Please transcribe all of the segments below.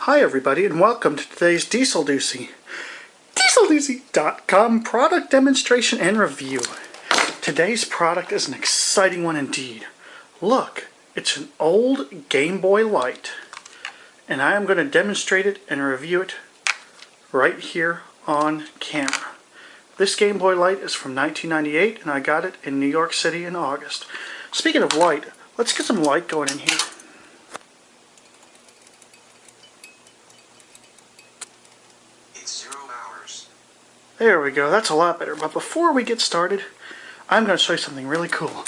Hi everybody and welcome to today's DieselDucy.com product demonstration and review. Today's product is an exciting one indeed. Look, it's an old GameBoy Light and I am going to demonstrate it and review it right here on camera. This GameBoy Light is from 1998 and I got it in New York City in August. Speaking of light, let's get some light going in here. There we go, that's a lot better. But before we get started, I'm going to show you something really cool.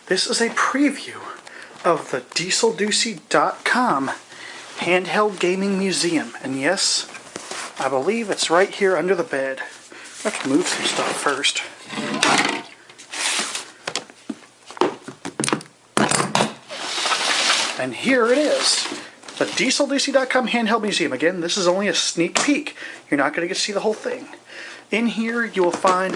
This is a preview of the DieselDucy.com Handheld Gaming Museum. And yes, I believe it's right here under the bed. I have to move some stuff first. And here it is. The DieselDucy.com Handheld Museum. Again, this is only a sneak peek. You're not going to get to see the whole thing. In here you will find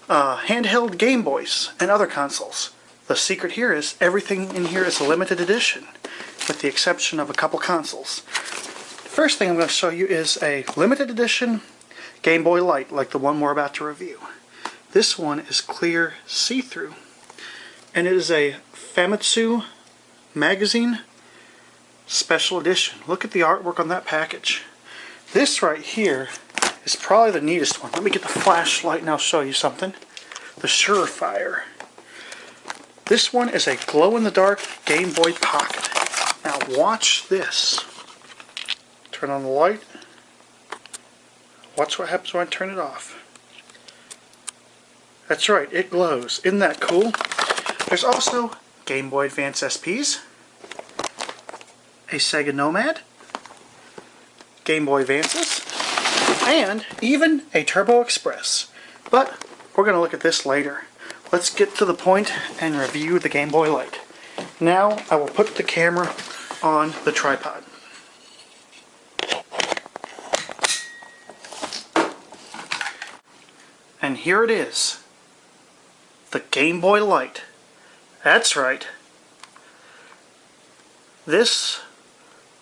handheld Game Boys and other consoles. The secret here is everything in here is a limited edition, with the exception of a couple consoles. The first thing I'm going to show you is a limited edition Game Boy Light, like the one we're about to review. This one is clear see-through, and it is a Famitsu magazine special edition. Look at the artwork on that package. This right here is probably the neatest one. Let me get the flashlight and I'll show you something. The Surefire. This one is a glow-in-the-dark Game Boy Pocket. Now watch this. Turn on the light. Watch what happens when I turn it off. That's right, it glows. Isn't that cool? There's also Game Boy Advance SPs, a Sega Nomad, Game Boy Advances, and even a Turbo Express. But we're going to look at this later. Let's get to the point and review the Game Boy Light. Now I will put the camera on the tripod. And here it is. The Game Boy Light. That's right. This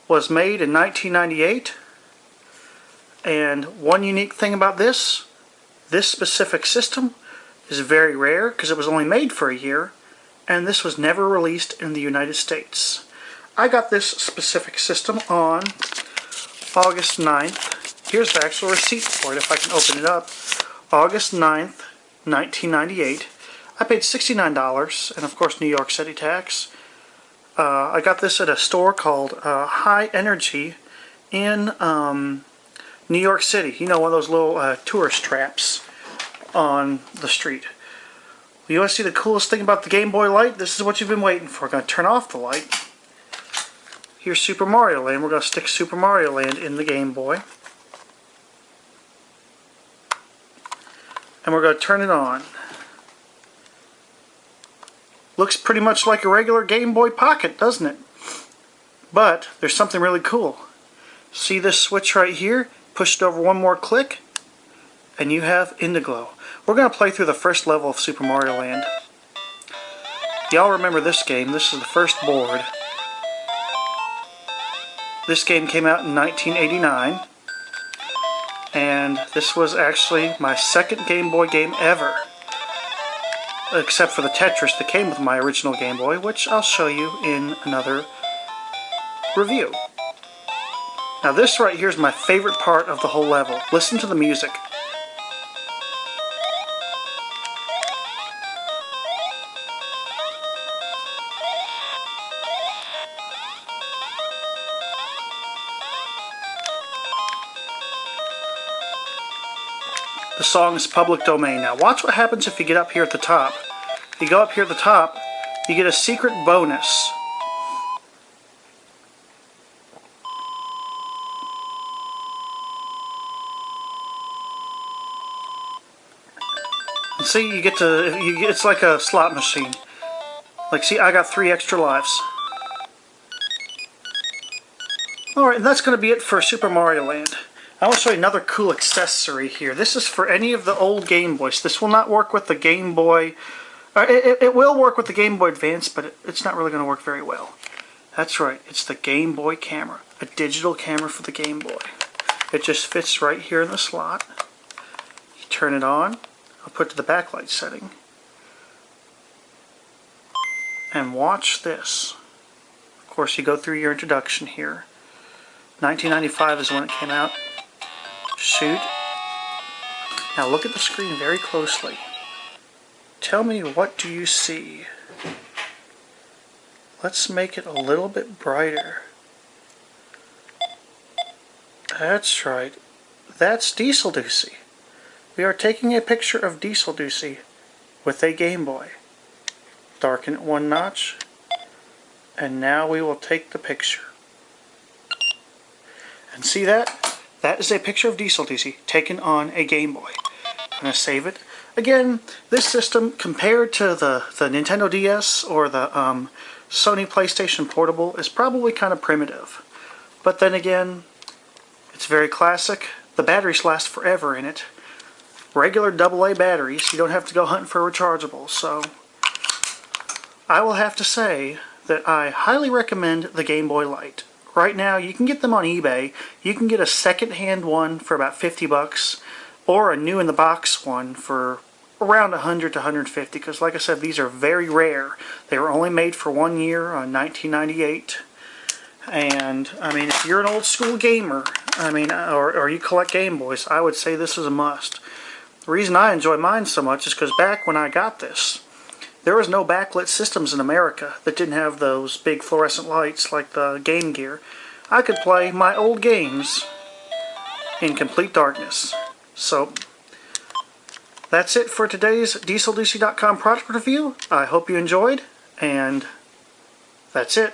was made in 1998. And one unique thing about this specific system is very rare because it was only made for a year, and this was never released in the United States. I got this specific system on August 9th. Here's the actual receipt for it if I can open it up. August 9th, 1998. I paid $69 and of course New York City tax. I got this at a store called High Energy in New York City. You know, one of those little tourist traps on the street. You want to see the coolest thing about the Game Boy Light? This is what you've been waiting for. I'm going to turn off the light. Here's Super Mario Land. We're going to stick Super Mario Land in the Game Boy. And we're going to turn it on. Looks pretty much like a regular Game Boy Pocket, doesn't it? But there's something really cool. See this switch right here? Push it over one more click and you have Indiglow. We're going to play through the first level of Super Mario Land. Y'all remember this game. This is the first board. This game came out in 1989 and this was actually my second Game Boy game ever, except for the Tetris that came with my original Game Boy, which I'll show you in another review. Now this right here is my favorite part of the whole level. Listen to the music. The song is public domain. Now watch what happens if you get up here at the top. If you go up here at the top, you get a secret bonus. See, you get to, it's like a slot machine. Like, see, I got 3 extra lives. Alright, and that's going to be it for Super Mario Land. I want to show you another cool accessory here. This is for any of the old Game Boys. This will not work with the Game Boy. It will work with the Game Boy Advance, but it's not really going to work very well. That's right, it's the Game Boy camera. A digital camera for the Game Boy. It just fits right here in the slot. You turn it on. I'll put it to the backlight setting. And watch this. Of course, you go through your introduction here. 1995 is when it came out. Shoot. Now look at the screen very closely. Tell me, what do you see? Let's make it a little bit brighter. That's right. That's DieselDucy. We are taking a picture of DieselDucy with a Game Boy. Darken it one notch. And now we will take the picture. And see that? That is a picture of DieselDucy taken on a Game Boy. I'm going to save it. Again, this system, compared to the Nintendo DS or the Sony PlayStation Portable, is probably kind of primitive. But then again, it's very classic. The batteries last forever in it. Regular AA batteries. You don't have to go hunting for rechargeables. So I will have to say that I highly recommend the Game Boy Light. Right now, you can get them on eBay. You can get a second-hand one for about 50 bucks, or a new-in-the-box one for around 100 to 150, because like I said, these are very rare. They were only made for 1 year, 1998. And, I mean, if you're an old-school gamer, I mean, or you collect Game Boys, I would say this is a must. The reason I enjoy mine so much is because back when I got this, there was no backlit systems in America that didn't have those big fluorescent lights like the Game Gear. I could play my old games in complete darkness. So, that's it for today's DieselDucy.com product review. I hope you enjoyed, and that's it.